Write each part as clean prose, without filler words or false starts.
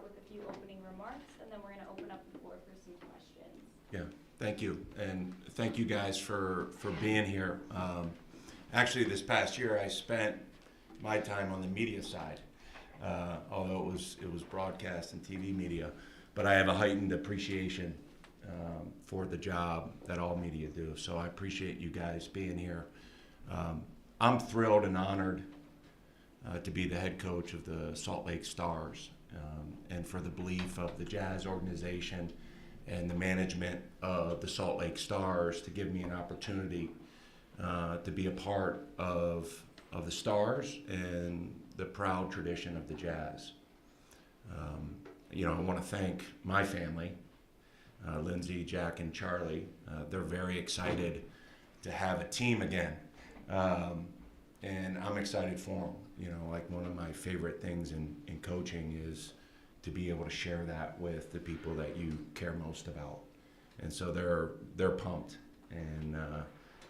with a few opening remarks, and then we're going to open up the floor for some questions. Yeah, thank you. And thank you guys for being here. Actually, this past year, I spent my time on the media side, although it was broadcast and TV media. But I have a heightened appreciation for the job that all media do. So I appreciate you guys being here. I'm thrilled and honored to be the head coach of the Salt Lake Stars, and for the belief of the Jazz organization and the management of the Salt Lake Stars to give me an opportunity to be a part of the Stars and the proud tradition of the Jazz. I want to thank my family, Lindsay, Jack, and Charlie. They're very excited to have a team again. And I'm excited for them. Like one of my favorite things in coaching is to be able to share that with the people that you care most about. And so they're pumped, and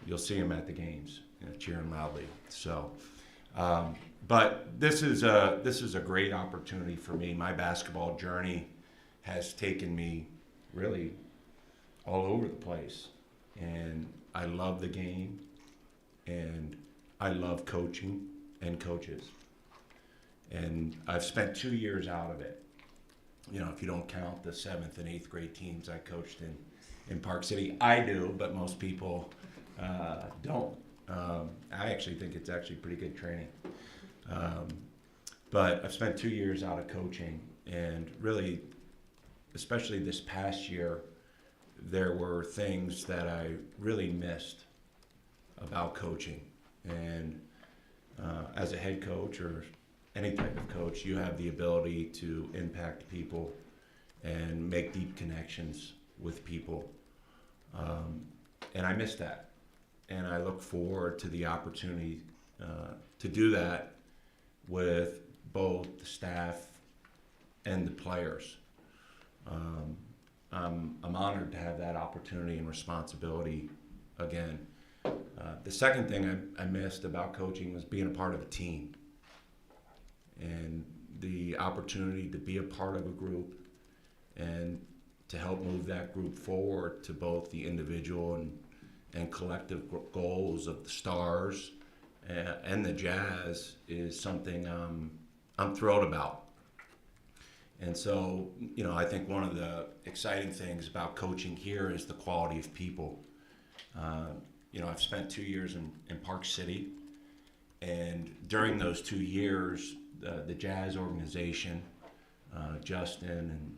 you'll see them at the games, cheering loudly. So, but this is a great opportunity for me. My basketball journey has taken me really all over the place, and I love the game, and I love coaching and coaches. And I've spent 2 years out of it. If you don't count the 7th and 8th grade teams I coached in Park City. I do, but most people don't. I actually think it's actually pretty good training. But I've spent 2 years out of coaching, and really, especially this past year, there were things that I really missed about coaching. And as a head coach or any type of coach, you have the ability to impact people and make deep connections with people. And I miss that. And I look forward to the opportunity to do that with both the staff and the players. I'm honored to have that opportunity and responsibility again. The second thing I missed about coaching was being a part of a team, and the opportunity to be a part of a group and to help move that group forward to both the individual and collective goals of the Stars and the Jazz is something I'm thrilled about. And so, I think one of the exciting things about coaching here is the quality of people. I've spent 2 years in Park City, and during those 2 years, the Jazz organization, Justin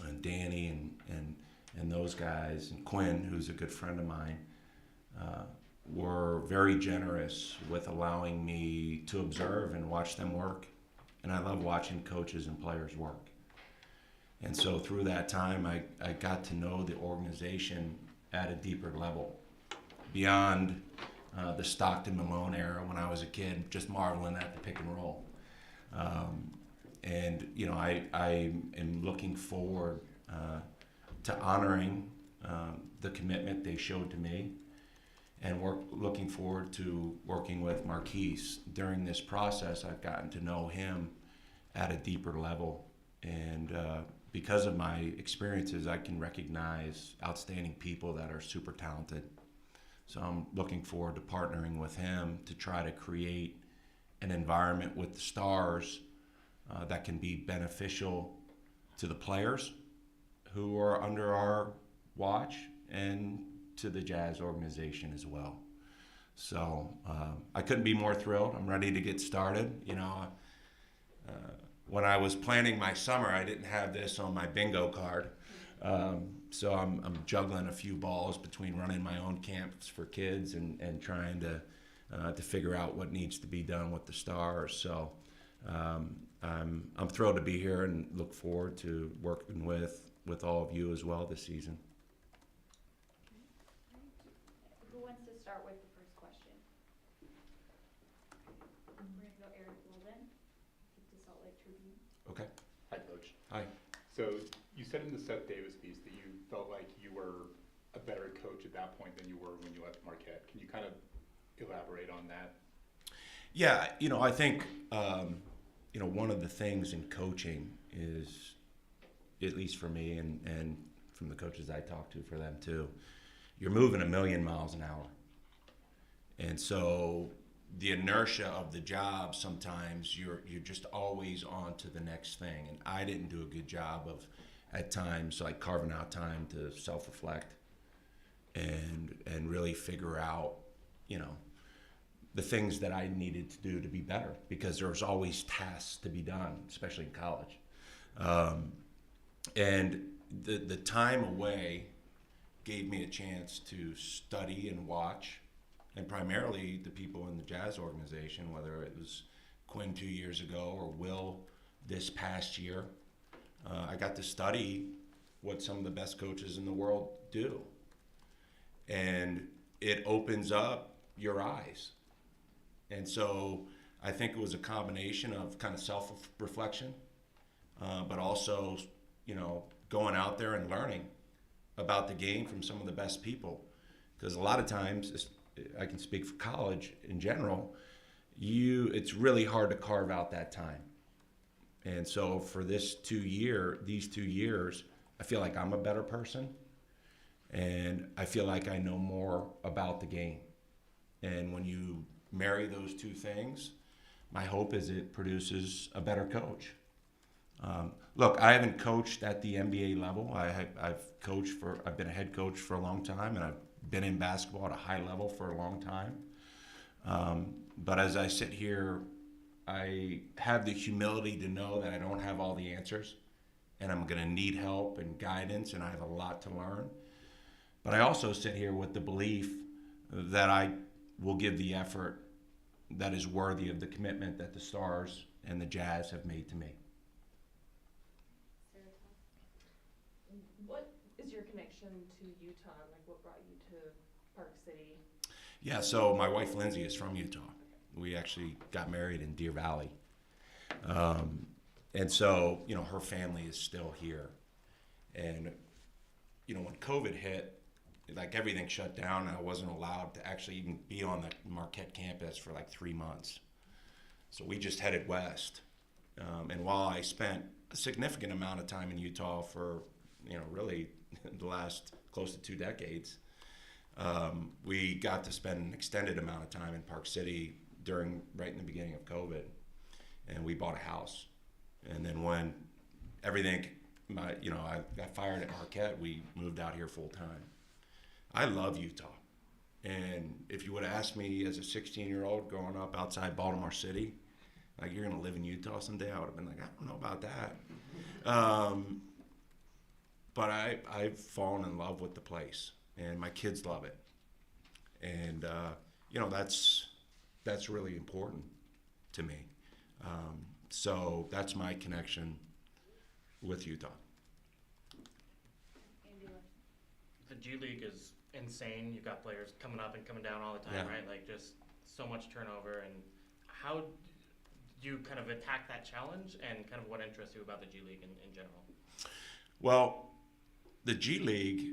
and Danny and those guys, and Quinn, who's a good friend of mine, were very generous with allowing me to observe and watch them work. And I love watching coaches and players work. And so through that time, I got to know the organization at a deeper level, beyond the Stockton Malone era when I was a kid, just marveling at the pick and roll. I am looking forward to honoring the commitment they showed to me, and looking forward to working with Marquise. During this process, I've gotten to know him at a deeper level, and because of my experiences, I can recognize outstanding people that are super talented. So I'm looking forward to partnering with him to try to create an environment with the Stars that can be beneficial to the players who are under our watch and to the Jazz organization as well. So I couldn't be more thrilled. I'm ready to get started. When I was planning my summer, I didn't have this on my bingo card. So I'm juggling a few balls between running my own camps for kids and trying to figure out what needs to be done with the Stars. So I'm thrilled to be here and look forward to working with all of you as well this season. Who wants to start with the first question? We're going to go Eric Golden to Salt Lake Tribune. Okay. Hi, Coach. Hi. So you said in the Seth Davis piece that you felt like you were a better coach at that point than you were when you left Marquette. Can you kind of elaborate on that? Yeah, I think, one of the things in coaching is, at least for me and from the coaches I talk to, for them too, you're moving 1,000,000 miles an hour. And so the inertia of the job, sometimes you're just always on to the next thing. And I didn't do a good job of, at times, like carving out time to self-reflect and really figure out, the things that I needed to do to be better, because there was always tasks to be done, especially in college. And the time away gave me a chance to study and watch, and primarily the people in the Jazz organization, whether it was Quinn 2 years ago or Will this past year. I got to study what some of the best coaches in the world do. And it opens up your eyes. And so I think it was a combination of kind of self-reflection, but also, going out there and learning about the game from some of the best people. Because a lot of times, I can speak for college in general, it's really hard to carve out that time. And so for these 2 years, I feel like I'm a better person, and I feel like I know more about the game. And when you marry those two things, my hope is it produces a better coach. Look, I haven't coached at the NBA level. I've been a head coach for a long time, and I've been in basketball at a high level for a long time. But as I sit here, I have the humility to know that I don't have all the answers, and I'm going to need help and guidance, and I have a lot to learn. But I also sit here with the belief that I will give the effort that is worthy of the commitment that the Stars and the Jazz have made to me. What is your connection to Utah? Like, what brought you to Park City? Yeah, so my wife Lindsay is from Utah. We actually got married in Deer Valley. And so, her family is still here. And, when COVID hit, like everything shut down, and I wasn't allowed to actually even be on the Marquette campus for like 3 months. So we just headed west. And while I spent a significant amount of time in Utah for, really the last close to 2 decades, we got to spend an extended amount of time in Park City right in the beginning of COVID. And we bought a house. And then when everything, I got fired at Marquette, we moved out here full time. I love Utah. And if you would have asked me as a 16-year-old growing up outside Baltimore City, like, you're going to live in Utah someday, I would have been like, I don't know about that. But I've fallen in love with the place, and my kids love it. And, that's really important to me. So that's my connection with Utah. The GLeague is insane. You've got players coming up and coming down all the time, Yeah. right? Like, just so much turnover. And how do you kind of attack that challenge, and kind of what interests you about the GLeague in general? Well, the GLeague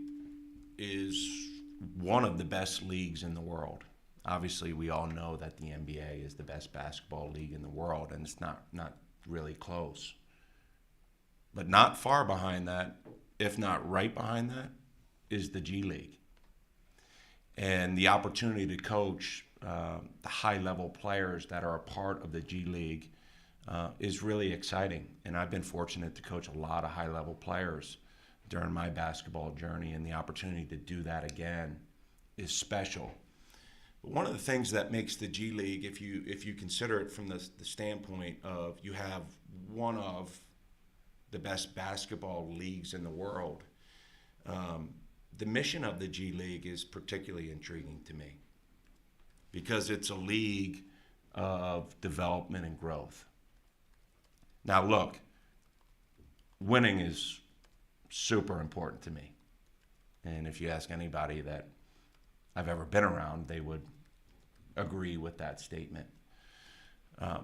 is one of the best leagues in the world. Obviously, we all know that the NBA is the best basketball league in the world, and it's not really close. But not far behind that, if not right behind that, is the GLeague. And the opportunity to coach the high-level players that are a part of the GLeague is really exciting. And I've been fortunate to coach a lot of high-level players during my basketball journey, and the opportunity to do that again is special. But one of the things that makes the GLeague, if you consider it from the standpoint of you have one of the best basketball leagues in the world, the mission of the GLeague is particularly intriguing to me, because it's a league of development and growth. Now look, winning is super important to me. And if you ask anybody that I've ever been around, they would agree with that statement.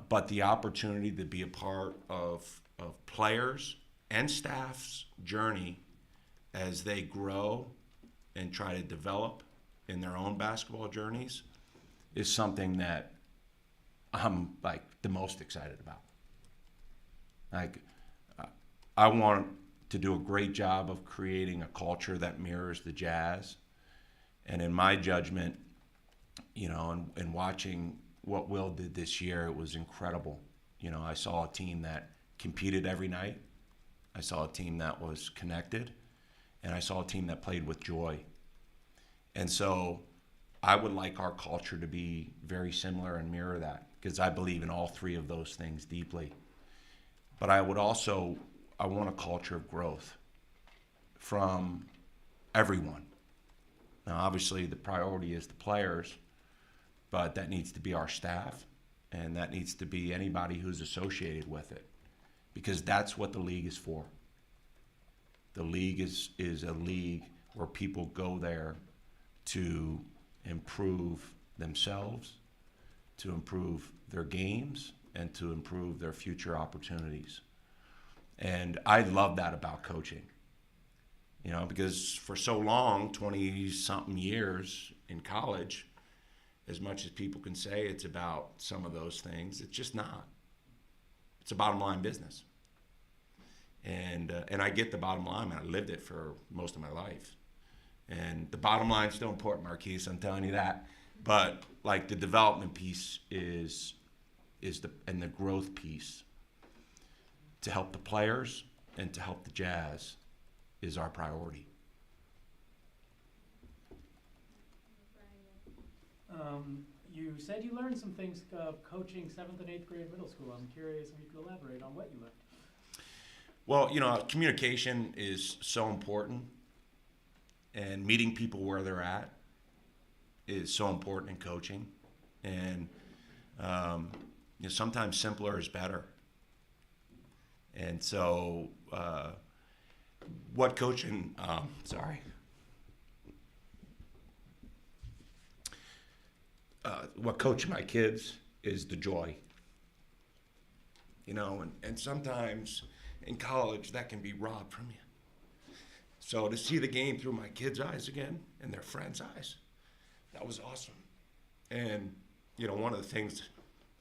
But the opportunity to be a part of players and staff's journey as they grow and try to develop in their own basketball journeys is something that I'm like the most excited about. Like, I want to do a great job of creating a culture that mirrors the Jazz. And in my judgment, and watching what Will did this year, it was incredible. I saw a team that competed every night. I saw a team that was connected, and I saw a team that played with joy. And so I would like our culture to be very similar and mirror that, because I believe in all three of those things deeply. But I want a culture of growth. from everyone. Now, obviously, the priority is the players, but that needs to be our staff, and that needs to be anybody who's associated with it, because that's what the league is for. The league is a league where people go there to improve themselves, to improve their games, and to improve their future opportunities. And I love that about coaching. You know, because for so long, 20-something years in college, as much as people can say it's about some of those things, it's just not. It's a bottom line business. And I get the bottom line, and I lived it for most of my life. And the bottom line's still important, Marquise, I'm telling you that. But like the development piece is the growth piece to help the players and to help the Jazz is our priority. You said you learned some things coaching 7th and 8th grade middle school. I'm curious if you could elaborate on what you learned. Well, you know, communication is so important, and meeting people where they're at is so important in coaching. And you know, sometimes simpler is better. And so, what coaching? What coaching my kids is the joy. You know, and sometimes in college that can be robbed from you. So to see the game through my kids' eyes again and their friends' eyes, that was awesome. And you know, one of the things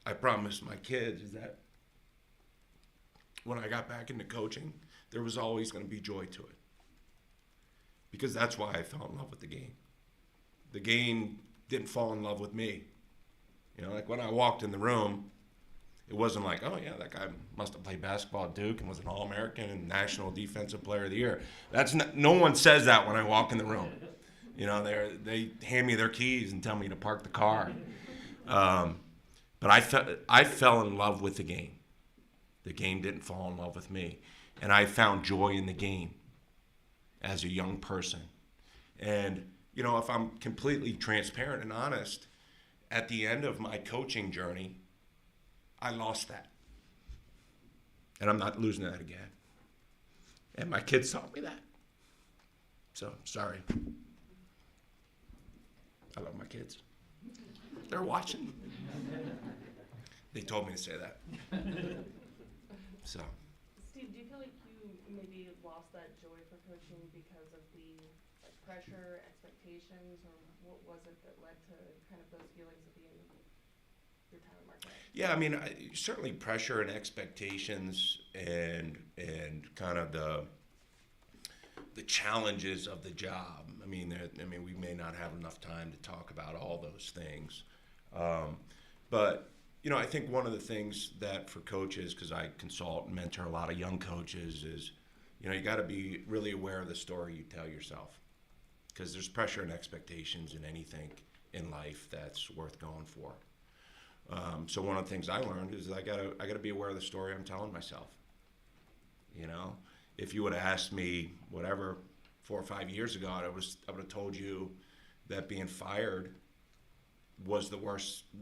I promised my kids is that when I got back into coaching, there was always going to be joy to it. Because that's why I fell in love with the game. The game didn't fall in love with me. You know, like when I walked in the room, it wasn't like, oh yeah, that guy must have played basketball at Duke and was an All-American and National Defensive Player of the Year. No one says that when I walk in the room. You know, they hand me their keys and tell me to park the car. But I fell in love with the game. The game didn't fall in love with me. And I found joy in the game as a young person. And, you know, if I'm completely transparent and honest, at the end of my coaching journey, I lost that. And I'm not losing that again. And my kids taught me that. So, sorry. I love my kids. They're watching. They told me to say that. So. Steve, do you feel like you maybe lost that joy for coaching because of the pressure, expectations, or what was it that led to kind of those feelings at the end of your time at Marquette? Yeah, I mean, certainly pressure and expectations and kind of the challenges of the job. I mean, we may not have enough time to talk about all those things, but you know, I think one of the things that for coaches, because I consult and mentor a lot of young coaches, is, you know, you got to be really aware of the story you tell yourself, because there's pressure and expectations in anything in life that's worth going for. So one of the things I learned is I gotta be aware of the story I'm telling myself. You know, if you would have asked me whatever 4 or 5 years ago, I would have told you that being fired was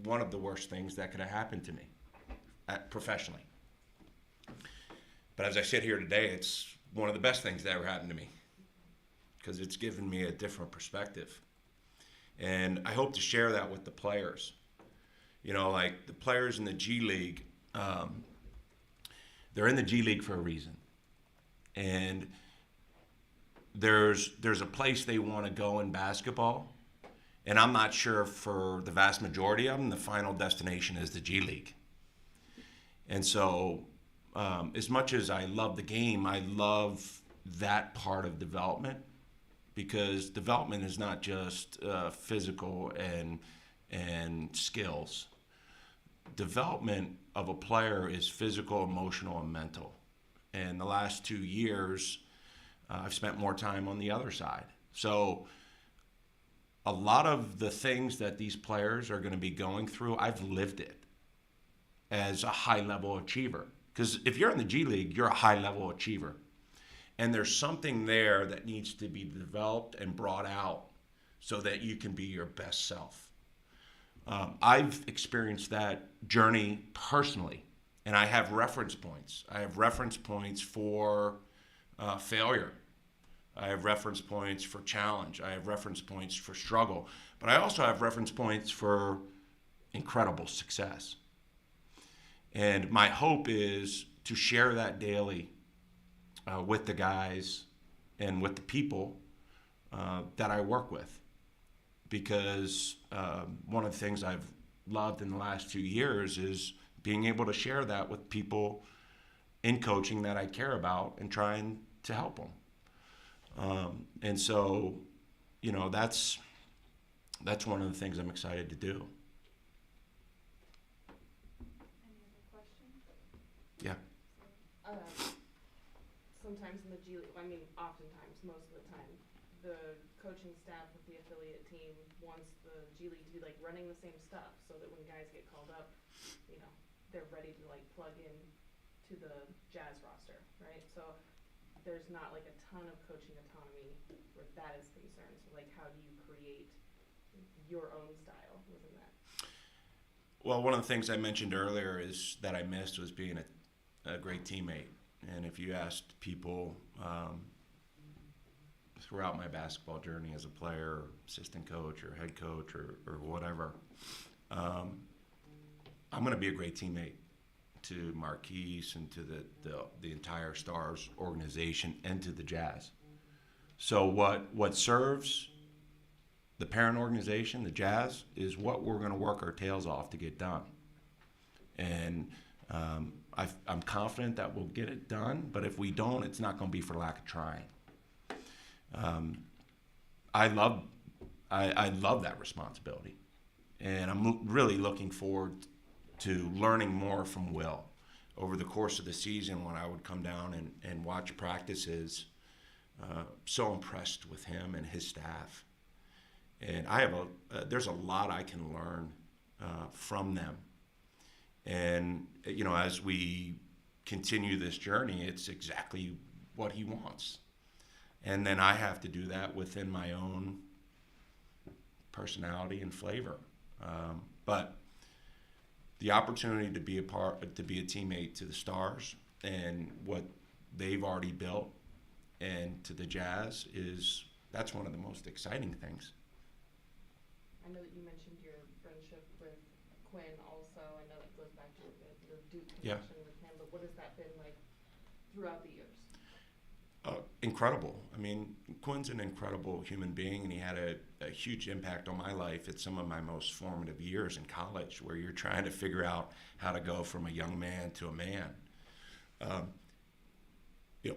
one of the worst things that could have happened to me professionally. But as I sit here today, it's one of the best things that ever happened to me, because it's given me a different perspective. And I hope to share that with the players. You know, like the players in the GLeague, they're in the GLeague for a reason. And there's a place they want to go in basketball. And I'm not sure for the vast majority of them, the final destination is the GLeague. And so as much as I love the game, I love that part of development, because development is not just physical and skills. Development of a player is physical, emotional, and mental. And the last 2 years, I've spent more time on the other side. So a lot of the things that these players are going to be going through, I've lived it as a high-level achiever. Because if you're in the GLeague, you're a high-level achiever. And there's something there that needs to be developed and brought out so that you can be your best self. I've experienced that journey personally, and I have reference points. I have reference points for failure. I have reference points for challenge. I have reference points for struggle. But I also have reference points for incredible success. And my hope is to share that daily with the guys and with the people that I work with. Because one of the things I've loved in the last 2 years is being able to share that with people in coaching that I care about and trying to help them. And so, that's one of the things I'm excited to do. Any other questions? Yeah. Sometimes in the G League, I mean, oftentimes, most of the time, the coaching staff of the affiliate team wants the G League to be like running the same stuff, so that when guys get called up, they're ready to like plug in to the Jazz roster, right? So there's not like a ton of coaching autonomy where that is concerned. So like, how do you create your own style within that? Well, one of the things I mentioned earlier is that I missed was being a great teammate. And if you asked people throughout my basketball journey as a player, assistant coach, or head coach, or whatever, I'm going to be a great teammate to Marquise and to the entire Stars organization and to the Jazz. So what serves the parent organization, the Jazz, is what we're going to work our tails off to get done. And I'm confident that we'll get it done, but if we don't, it's not going to be for lack of trying. I love that responsibility, and I'm really looking forward to learning more from Will over the course of the season. When I would come down and watch practices, so impressed with him and his staff, and there's a lot I can learn from them. And as we continue this journey, it's exactly what he wants. And then I have to do that within my own personality and flavor. But the opportunity to be a teammate to the Stars and what they've already built, and to the Jazz, that's one of the most exciting things. I know that you mentioned your friendship with Quinn also. I know that goes back to your Duke connection with him, but what has that been like throughout the years? Incredible. I mean, Quinn's an incredible human being, and he had a huge impact on my life at some of my most formative years in college, where you're trying to figure out how to go from a young man to a man.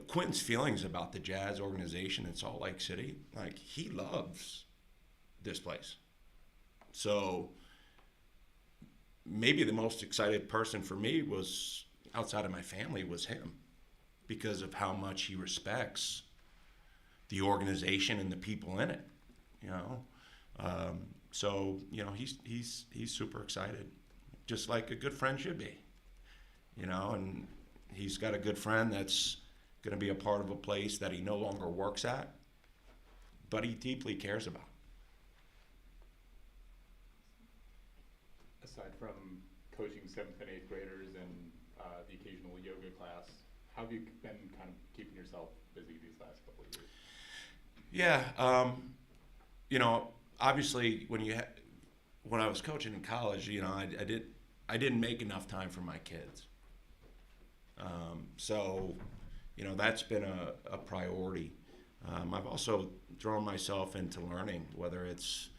Quinn's feelings about the Jazz organization in Salt Lake City, like, he loves this place. So maybe the most excited person for me was, outside of my family, was him, because of how much he respects the organization and the people in it. So he's super excited, just like a good friend should be. And he's got a good friend that's going to be a part of a place that he no longer works at, but he deeply cares about. Aside from coaching 7th and 8th graders and the occasional yoga class, how have you been kind of keeping yourself busy these last couple of years? Yeah, obviously when I was coaching in college, I didn't make enough time for my kids. So that's been a priority. I've also thrown myself into learning, whether it's,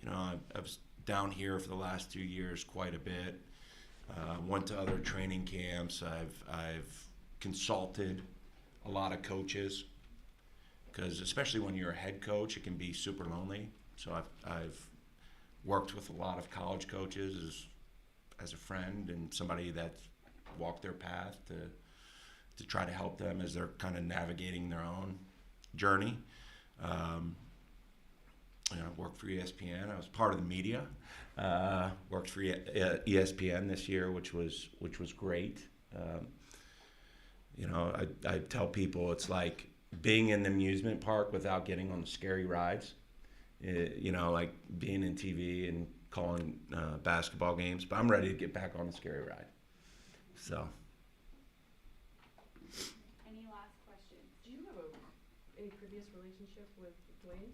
I was down here for the last 2 years quite a bit. Went to other training camps. I've consulted a lot of coaches, because especially when you're a head coach, it can be super lonely. So I've worked with a lot of college coaches as a friend and somebody that's walked their path to try to help them as they're kind of navigating their own journey. I worked for ESPN. I was part of the media. Worked for ESPN this year, which was great. I tell people it's like being in the amusement park without getting on the scary rides. You know, like being in TV and calling basketball games. But I'm ready to get back on the scary ride. So. Any last questions? Do you have any previous relationship with Dwayne?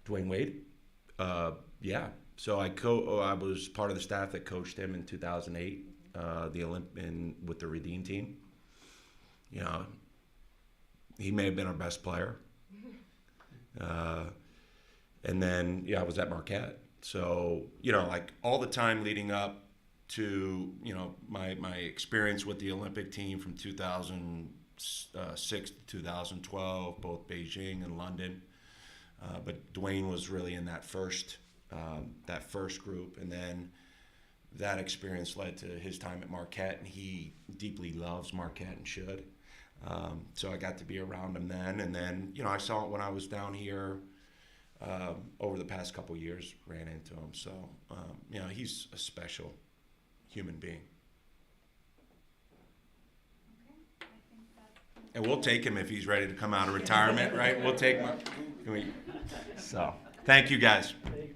Dwayne Wade? Yeah. So I was part of the staff that coached him in 2008, with the Redeem team. You know, he may have been our best player. And then, yeah, I was at Marquette. So, you know, like all the time leading up to, you know, my experience with the Olympic team from 2006 to 2012, both Beijing and London. But Dwayne was really in that first group. And then that experience led to his time at Marquette, and he deeply loves Marquette and should. So I got to be around him then. And then, you know, I saw it when I was down here over the past couple years, ran into him. So, you know, he's a special human being. Okay, I think that's. And we'll take him if he's ready to come out of retirement, right? We'll take him. So, thank you guys. Thank you.